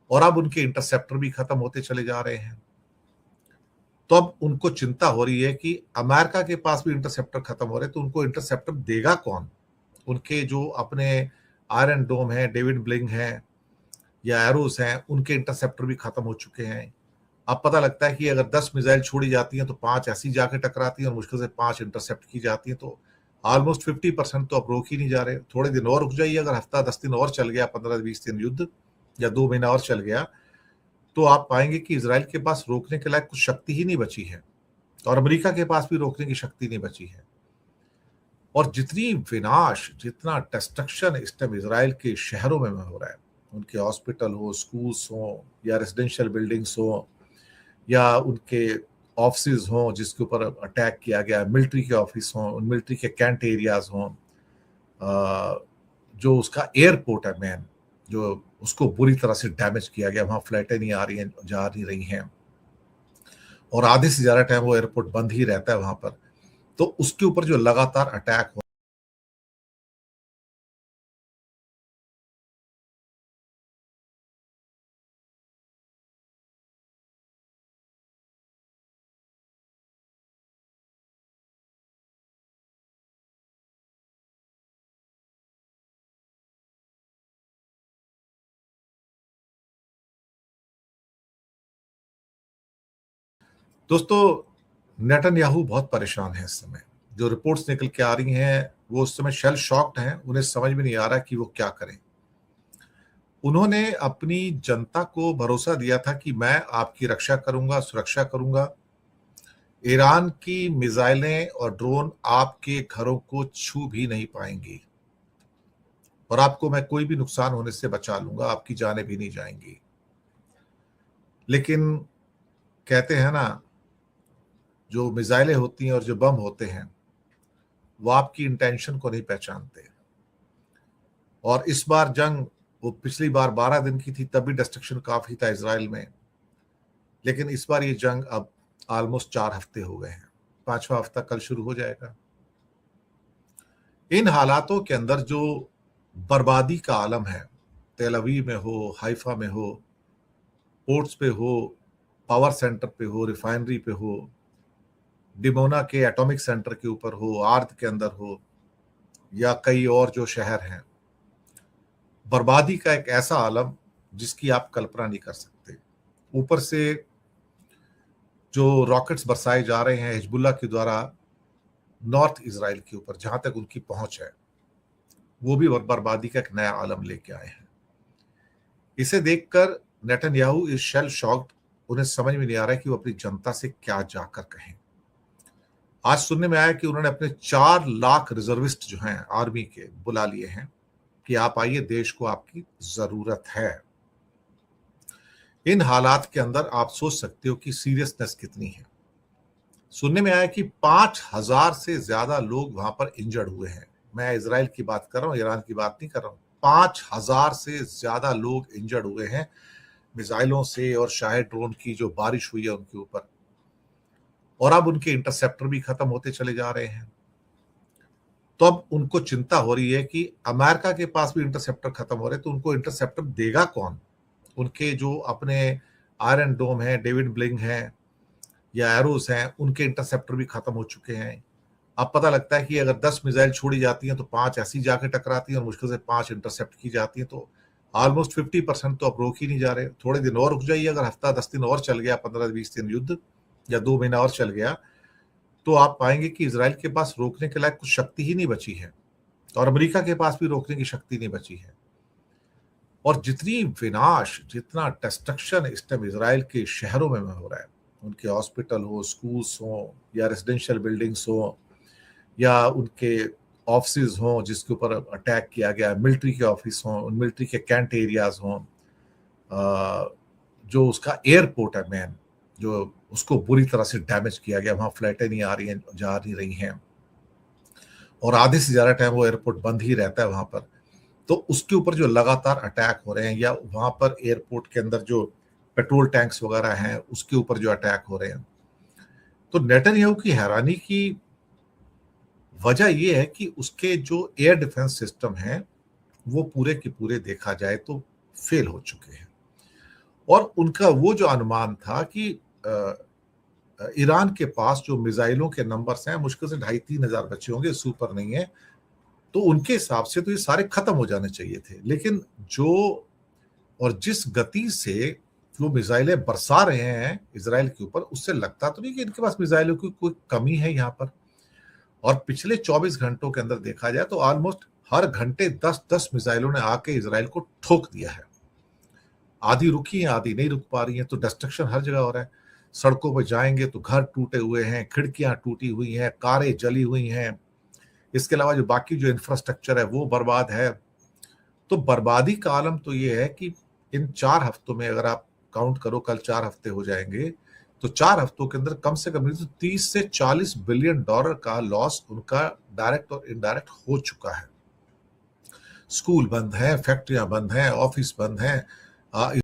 और अब उनके इंटरसेप्टर भी खत्म होते चले जा रहे हैं। तो अब उनको चिंता हो रही है कि अमेरिका के पास भी इंटरसेप्टर खत्म हो रहे हैं, तो उनको इंटरसेप्टर देगा कौन? उनके जो अपने आयरन डोम है, डेविड ब्लिंग है या एरोस हैं, उनके इंटरसेप्टर भी खत्म हो चुके हैं। अब पता लगता है कि अगर 10 मिसाइल छोड़ी जाती हैं तो 5 ऐसी जाके टकराती हैं और मुश्किल से 5 इंटरसेप्ट की जाती हैं। तो ऑलमोस्ट 50% तो अब रोक ही नहीं जा रहे। थोड़े दिन और रुक जाइए, अगर हफ्ता 10 दिन और चल गया, 15-20 दिन युद्ध या 2 महीना और चल गया, तो आप पाएंगे कि इजराइल के पास रोकने के लायक कुछ शक्ति ही नहीं बची है और अमेरिका के पास भी रोकने की शक्ति नहीं बची है। और जितनी विनाश, जितना डिस्ट्रक्शन इस टाइम इजराइल के शहरों में हो रहा है, उनके हॉस्पिटल हो, स्कूल्स हो या रेजिडेंशियल बिल्डिंग्स हो या उनके ऑफिस हों जिसके ऊपर अटैक किया गया, मिलिट्री के ऑफिस हों, मिलिट्री के कैंट एरियाज हों, जो उसका एयरपोर्ट है मेन, जो उसको बुरी तरह से डैमेज किया गया, वहां फ्लाइटें नहीं आ रही हैं, जा नहीं रही हैं और आधे से ज्यादा टाइम वो एयरपोर्ट बंद ही रहता है वहां पर। तो उसके ऊपर जो लगातार अटैक हो, दोस्तों नेतन्याहू बहुत परेशान है इस समय। जो रिपोर्ट्स निकल के आ रही हैं वो उस समय शेल शॉक्ड हैं, उन्हें समझ में नहीं आ रहा कि वो क्या करें। उन्होंने अपनी जनता को भरोसा दिया था कि मैं आपकी रक्षा करूंगा, सुरक्षा करूंगा। ईरान की मिसाइलें और ड्रोन आपके घरों को छू भी नहीं पाएंगी और आपको मैं कोई भी नुकसान होने से बचा लूंगा, आपकी जानें भी नहीं जाएंगी। लेकिन कहते हैं ना, जो मिसाइलें होती हैं और जो बम होते हैं वो आपकी इंटेंशन को नहीं पहचानते। और इस बार जंग, वो पिछली बार 12 दिन की थी, तब भी डिस्ट्रक्शन काफी था इसराइल में, लेकिन इस बार ये जंग अब ऑलमोस्ट 4 हफ्ते हो गए हैं। 5वां हफ्ता कल शुरू हो जाएगा। इन हालातों के अंदर जो बर्बादी का आलम है, तेल अवीव में हो, हाइफा में हो, पोर्ट्स पे हो, पावर सेंटर पे हो, रिफाइनरी पे हो, डिमोना के एटॉमिक सेंटर के ऊपर हो, आर्द के अंदर हो या कई और जो शहर हैं, बर्बादी का एक ऐसा आलम जिसकी आप कल्पना नहीं कर सकते। ऊपर से जो रॉकेट्स बरसाए जा रहे हैं हिजबुल्लाह के द्वारा नॉर्थ इजराइल के ऊपर, जहां तक उनकी पहुंच है, वो भी बर्बादी का एक नया आलम लेके आए हैं। इसे देखकर नेतन्याहू इज शेल शॉक्ड। उन्हें समझ में नहीं आ रहा है कि वो अपनी जनता से क्या जाकर कहें। आज सुनने में आया कि उन्होंने अपने 4 लाख रिजर्विस्ट जो हैं आर्मी के बुला लिए हैं कि आप आइए, देश को आपकी जरूरत है। इन हालात के अंदर आप सोच सकते हो कि सीरियसनेस कितनी है। सुनने में आया कि 5,000 से ज्यादा लोग वहां पर इंजर्ड हुए हैं। मैं इजराइल की बात कर रहा हूं, ईरान की बात नहीं कर रहा हूं। 5,000 से ज्यादा लोग इंजर्ड हुए हैं मिसाइलों से और शायद ड्रोन की जो बारिश हुई है उनके ऊपर। और अब उनके इंटरसेप्टर भी खत्म होते चले जा रहे हैं। तो अब उनको चिंता हो रही है कि अमेरिका के पास भी इंटरसेप्टर खत्म हो रहे हैं, तो उनको इंटरसेप्टर देगा कौन? उनके जो अपने आयरन डोम है, डेविड ब्लिंग है या एरोस हैं, उनके इंटरसेप्टर भी खत्म हो चुके हैं। अब पता लगता है कि अगर 10 मिसाइल छोड़ी जाती हैं तो 5 ऐसी जाके टकराती हैं और मुश्किल से 5 इंटरसेप्ट की जाती हैं। तो ऑलमोस्ट 50% तो अब रोक ही नहीं जा रहे। थोड़े दिन और रुक जाइए, अगर हफ्ता 10 दिन और चल गया, 15-20 दिन युद्ध या 2 महीना और चल गया, तो आप पाएंगे कि इसराइल के पास रोकने के लायक कुछ शक्ति ही नहीं बची है और अमेरिका के पास भी रोकने की शक्ति नहीं बची है। और जितनी विनाश, जितना डिस्ट्रक्शन इस टाइम इसराइल के शहरों में हो रहा है, उनके हॉस्पिटल हो, स्कूल्स हो या रेजिडेंशियल बिल्डिंग्स हो या उनके ऑफिस हों जिसके ऊपर अटैक किया गया, मिलिट्री के ऑफिस हों, मिलिट्री के कैंट एरियाज हों, जो उसका एयरपोर्ट है मेन, जो उसको बुरी तरह से डैमेज किया गया, वहां फ्लाइटें नहीं आ रही हैं, जा नहीं रही हैं और आधे से ज्यादा टाइम वो एयरपोर्ट बंद ही रहता है वहां पर। तो उसके ऊपर जो लगातार अटैक हो रहे हैं या वहां पर एयरपोर्ट के अंदर जो पेट्रोल टैंक्स वगैरह हैं उसके ऊपर जो अटैक हो रहे हैं, तो नेतन्याहू की हैरानी की वजह यह है कि उसके जो एयर डिफेंस सिस्टम है वो पूरे के पूरे देखा जाए तो फेल हो चुके हैं। और उनका वो जो अनुमान था कि ईरान के पास जो मिसाइलों के नंबर्स हैं मुश्किल से 2,500-3,000 बचे होंगे, इससे ऊपर नहीं है। तो उनके हिसाब से तो ये सारे खत्म हो जाने चाहिए थे, लेकिन जो और जिस गति से वो मिसाइलें बरसा रहे हैं इजराइल के ऊपर, उससे लगता तो नहीं कि इनके पास मिसाइलों की कोई कमी है यहाँ पर। और पिछले 24 घंटों के अंदर देखा जाए तो ऑलमोस्ट हर घंटे 10-10 मिसाइलों ने आके इजराइल को ठोक दिया है। आधी रुकी हैं, आधी नहीं रुक पा रही हैं, तो डिस्ट्रक्शन हर जगह हो रहा है। सड़कों पर जाएंगे तो घर टूटे हुए हैं, खिड़कियां टूटी हुई हैं, कारें जली हुई हैं। इसके अलावा जो बाकी जो इंफ्रास्ट्रक्चर है वो बर्बाद है। तो बर्बादी का आलम तो ये है कि इन 4 हफ्तों में अगर आप काउंट करो, कल 4 हफ्ते हो जाएंगे, तो 4 हफ्तों के अंदर कम से कम तो 30 से 40 बिलियन डॉलर का लॉस उनका डायरेक्ट और इनडायरेक्ट हो चुका है। स्कूल बंद है, फैक्ट्रियां बंद हैं, ऑफिस बंद हैं।